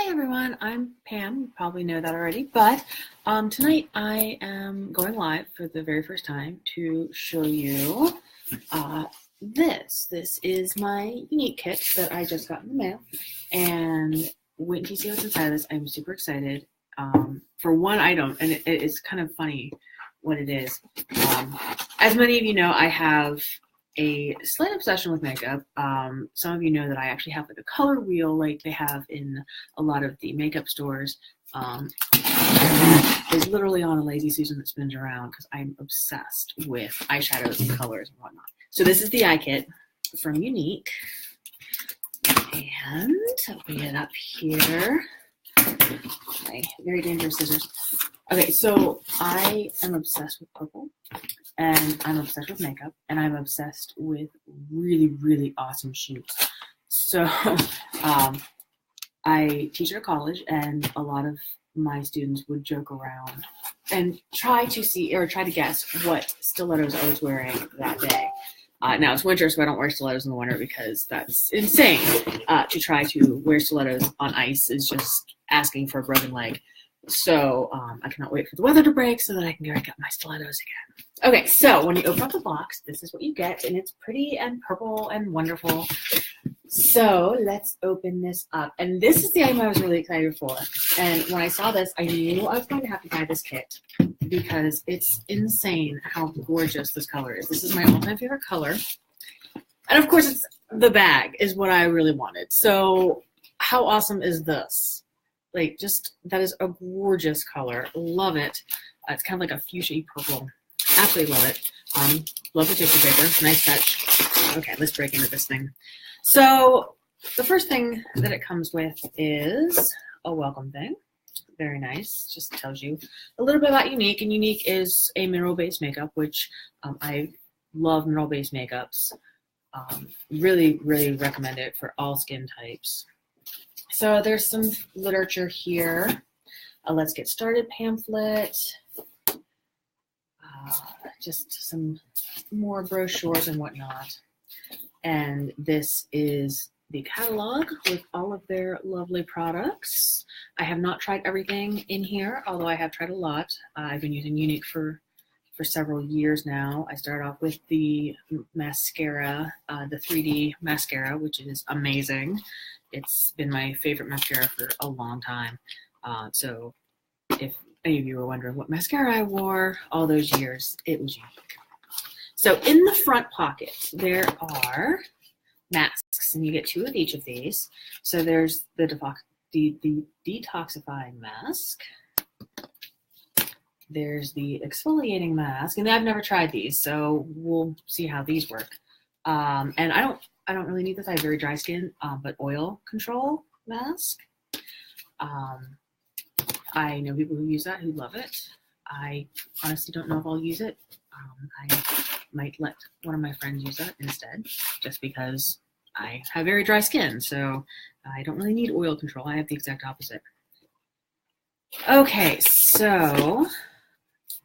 Hi everyone, I'm Pam. You probably know that already, but tonight I am going live for the very first time to show you this. This is my Younique kit that I just got in the mail, and wait until you see what's inside of this. I'm super excited for one item, and it's kind of funny what it is. As many of you know, I have a slight obsession with makeup. Some of you know that I actually have like a color wheel like they have in a lot of the makeup stores. It's literally on a lazy Susan that spins around because I'm obsessed with eyeshadows and colors and whatnot. So this is the eye kit from Younique. And open it up here. My very dangerous scissors. Okay, so I am obsessed with purple, and I'm obsessed with makeup, and I'm obsessed with really, really awesome shoes. So I teach at a college, and a lot of my students would joke around and try to guess what stilettos I was wearing that day. Now it's winter, so I don't wear stilettos in the winter because that's insane. To try to wear stilettos on ice is just asking for a broken leg. So I cannot wait for the weather to break so that I can go and get my stilettos again. Okay, so when you open up the box, this is what you get, and it's pretty and purple and wonderful. So let's open this up. And this is the item I was really excited for. And when I saw this, I knew I was going to have to buy this kit because it's insane how gorgeous this color is. This is my all-time favorite color. And of course, the bag is what I really wanted. So how awesome is this? Like, just, that is a gorgeous color. Love it. It's kind of like a fuchsia purple. Absolutely love it. Love the tissue paper. Nice touch. Okay, let's break into this thing. So the first thing that it comes with is a welcome thing. Very nice. Just tells you a little bit about Younique. And Younique is a mineral-based makeup, which I love mineral-based makeups. Really, really recommend it for all skin types. So there's some literature here. Let's get started pamphlet. Just some more brochures and whatnot. And this is the catalog with all of their lovely products. I have not tried everything in here, although I have tried a lot. I've been using Younique for several years now. I started off with the mascara, the 3D mascara, which is amazing. It's been my favorite mascara for a long time. So if any of you were wondering what mascara I wore all those years, it was Younique. So in the front pocket, there are masks, and you get 2 of each of these. So there's the detoxifying mask. There's the exfoliating mask, and I've never tried these, so we'll see how these work. And I don't really need this. I have very dry skin, but oil control mask. I know people who use that who love it. I honestly don't know if I'll use it. I might let one of my friends use that instead, just because I have very dry skin, so I don't really need oil control. I have the exact opposite. Okay, so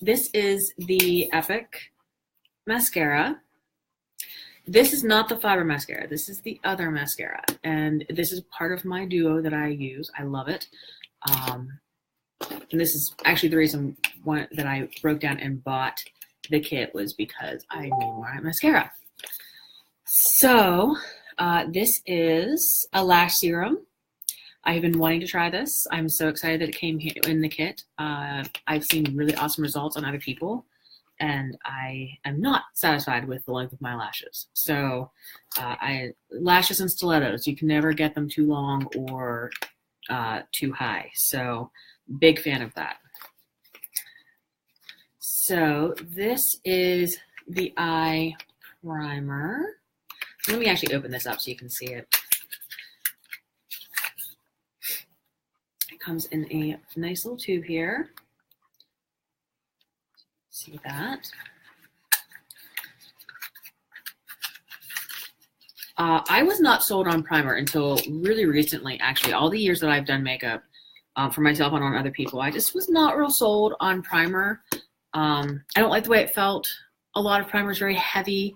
this is the Epic mascara. This is not the fiber mascara. This is the other mascara, and this is part of my duo that I use. I love it. And this is actually the reason that I broke down and bought the kit was because I need more mascara. So this is a lash serum. I've been wanting to try this. I'm so excited that it came here in the kit. I've seen really awesome results on other people, and I am not satisfied with the length of my lashes. So lashes and stilettos, you can never get them too long or too high. So big fan of that. So this is the eye primer. Let me actually open this up so you can see it. It comes in a nice little tube here. See that? I was not sold on primer until really recently, actually. All the years that I've done makeup for myself and on other people, I just was not real sold on primer. I don't like the way it felt. A lot of primer is very heavy,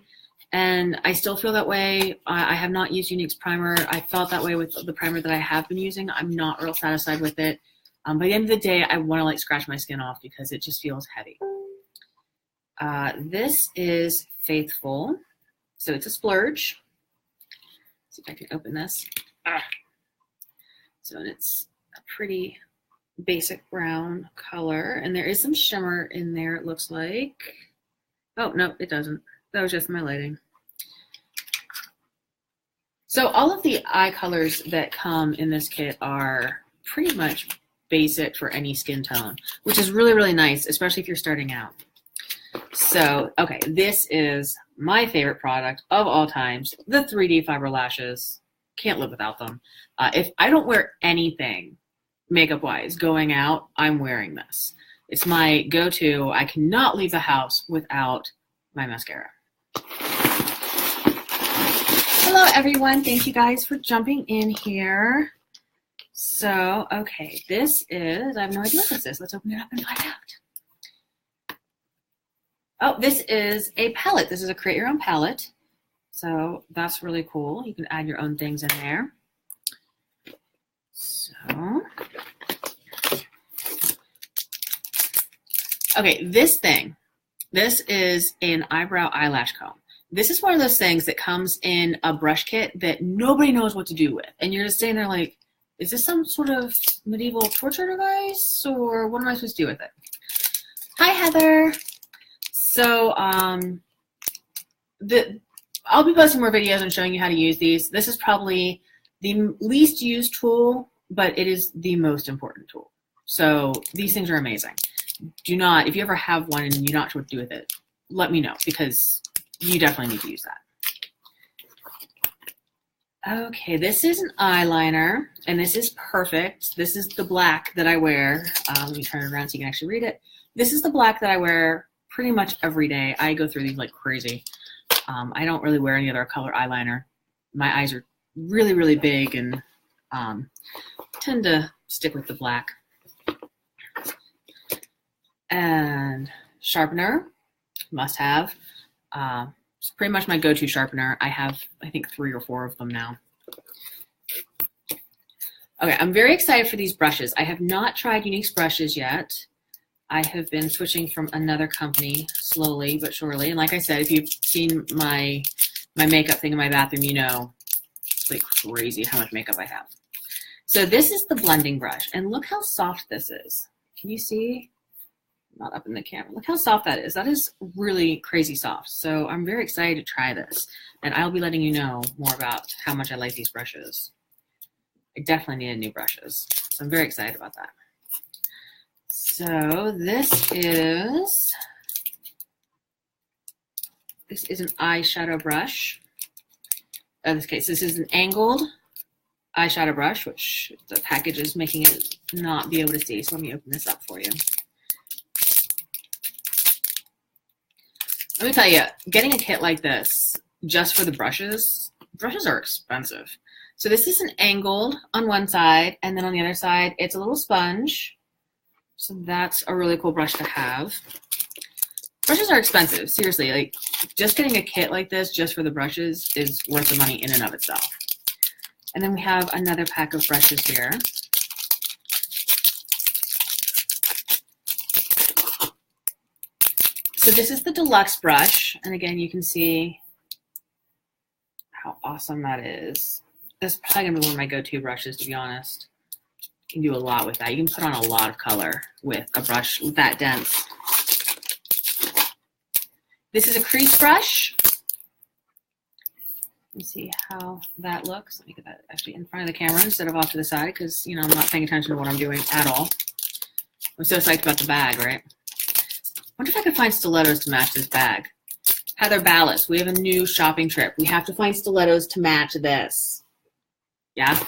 And I still feel that way. I have not used Younique's primer. I felt that way with the primer that I have been using. I'm not real satisfied with it. By the end of the day, I want to like scratch my skin off because it just feels heavy. This is Faithful. So it's a splurge. Let's see if I can open this. So it's a pretty basic brown color. And there is some shimmer in there, it looks like. Oh, no, it doesn't. That was just my lighting. So all of the eye colors that come in this kit are pretty much basic for any skin tone, which is really, really nice, especially if you're starting out. So, okay, this is my favorite product of all times, the 3D Fiber Lashes. Can't live without them. If I don't wear anything makeup-wise going out, I'm wearing this. It's my go-to. I cannot leave the house without my mascara. Hello, everyone. Thank you guys for jumping in here. So, okay, this is, I have no idea what this is. Let's open it up and find out. Oh, this is a palette. This is a create your own palette. So that's really cool. You can add your own things in there. So, okay, this is an eyebrow eyelash comb. This is one of those things that comes in a brush kit that nobody knows what to do with. And you're just sitting there like, is this some sort of medieval torture device, or what am I supposed to do with it? Hi, Heather. So I'll be posting more videos and showing you how to use these. This is probably the least used tool, but it is the most important tool. So these things are amazing. Do not, if you ever have one and you're not sure what to do with it, let me know, because you definitely need to use that. Okay, this is an eyeliner, and this is perfect. This is the black that I wear. Let me turn it around so you can actually read it. This is the black that I wear pretty much every day. I go through these like crazy. I don't really wear any other color eyeliner. My eyes are really, really big and tend to stick with the black. And sharpener, must have. It's pretty much my go-to sharpener. I have, I think, 3 or 4 of them now. Okay, I'm very excited for these brushes. I have not tried Younique's brushes yet. I have been switching from another company slowly but surely. And like I said, if you've seen my makeup thing in my bathroom, you know it's like crazy how much makeup I have. So this is the blending brush. And look how soft this is. Can you see? Not up in the camera. Look how soft that is. That is really crazy soft. So I'm very excited to try this. And I'll be letting you know more about how much I like these brushes. I definitely needed new brushes. So I'm very excited about that. So this is an eyeshadow brush. In this case, this is an angled eyeshadow brush, which the package is making it not be able to see. So let me open this up for you. Let me tell you, getting a kit like this just for the brushes are expensive. So this is an angled on one side, and then on the other side, it's a little sponge. So that's a really cool brush to have. Brushes are expensive, seriously. Like, just getting a kit like this just for the brushes is worth the money in and of itself. And then we have another pack of brushes here. So this is the deluxe brush, and again, you can see how awesome that is. This is probably gonna be one of my go-to brushes, to be honest. You can do a lot with that. You can put on a lot of color with a brush that dense. This is a crease brush. Let me see how that looks. Let me get that actually in front of the camera instead of off to the side, because I'm not paying attention to what I'm doing at all. I'm so psyched about the bag, right? I wonder if I could find stilettos to match this bag. Heather Ballas, we have a new shopping trip. We have to find stilettos to match this. Yeah?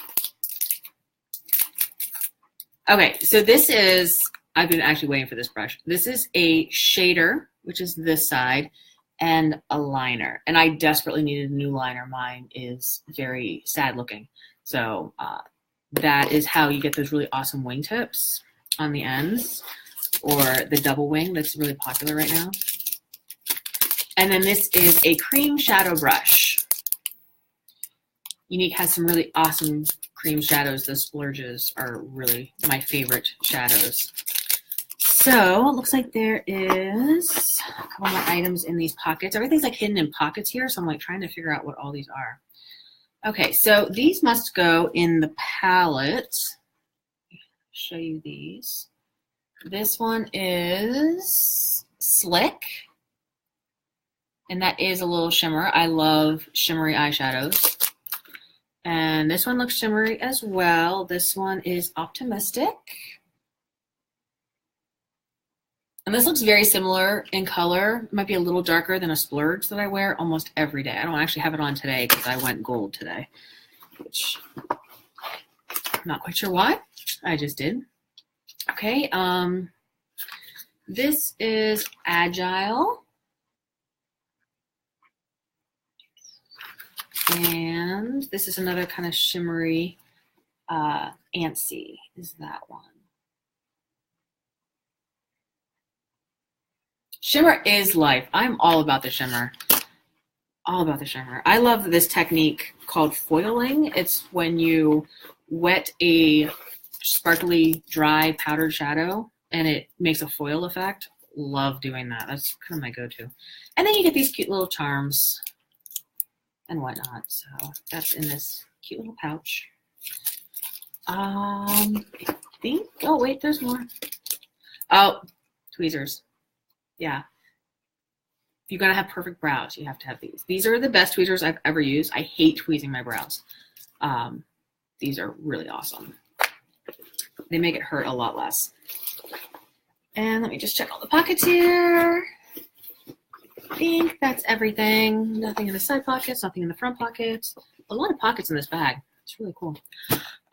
Okay, so this is, I've been actually waiting for this brush. This is a shader, which is this side, and a liner. And I desperately needed a new liner. Mine is very sad looking. So that is how you get those really awesome wingtips on the ends, or the double wing that's really popular right now. And then this is a cream shadow brush. Younique has some really awesome cream shadows. Those splurges are really my favorite shadows. So it looks like there is a couple more items in these pockets. Everything's like hidden in pockets here, so I'm like trying to figure out what all these are. Okay, so these must go in the palette. Show you these. This one is Slick, and that is a little shimmer. I love shimmery eyeshadows. And this one looks shimmery as well. This one is Optimistic. And this looks very similar in color. It might be a little darker than a splurge that I wear almost every day. I don't actually have it on today because I went gold today, which I'm not quite sure why. I just did. Okay, this is Agile. And this is another kind of shimmery, Antsy is that one. Shimmer is life. I'm all about the shimmer. All about the shimmer. I love this technique called foiling. It's when you wet a sparkly, dry, powdered shadow and it makes a foil effect. Love doing that. That's kind of my go-to. And then you get these cute little charms and whatnot. So that's in this cute little pouch. I think, oh wait, there's more. Oh, tweezers. Yeah. If you're gonna have perfect brows, you have to have these. These are the best tweezers I've ever used. I hate tweezing my brows. These are really awesome. They make it hurt a lot less. And let me just check all the pockets here. I think that's everything. Nothing in the side pockets, nothing in the front pockets. A lot of pockets in this bag. It's really cool.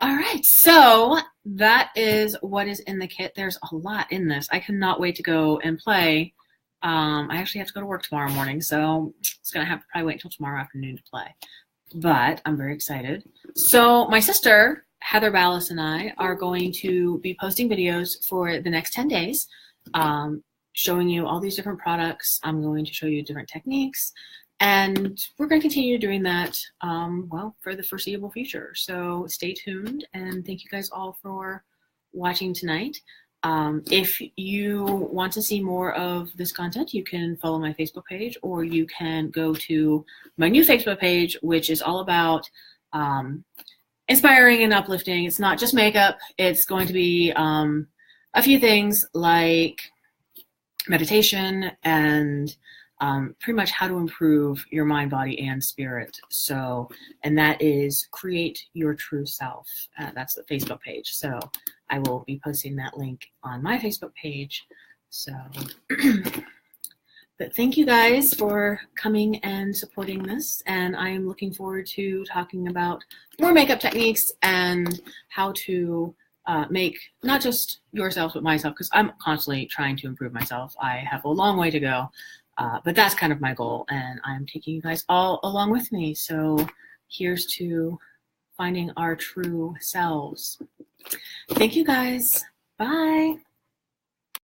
All right, so that is what is in the kit. There's a lot in this. I cannot wait to go and play. I actually have to go to work tomorrow morning, so it's going to have to probably wait until tomorrow afternoon to play. But I'm very excited. So my sister, Heather Ballas, and I are going to be posting videos for the next 10 days, showing you all these different products. I'm going to show you different techniques, and we're going to continue doing that, well, for the foreseeable future. So stay tuned, and thank you guys all for watching tonight. If you want to see more of this content, you can follow my Facebook page, or you can go to my new Facebook page, which is all about inspiring and uplifting. It's not just makeup. It's going to be a few things like meditation and pretty much how to improve your mind, body, and spirit. So, and that is Create Your True Self. That's the Facebook page. So I will be posting that link on my Facebook page. So, but thank you guys for coming and supporting this. And I am looking forward to talking about more makeup techniques and how to make not just yourself, but myself, because I'm constantly trying to improve myself. I have a long way to go. But that's kind of my goal, and I'm taking you guys all along with me. So here's to finding our true selves. Thank you guys. Bye.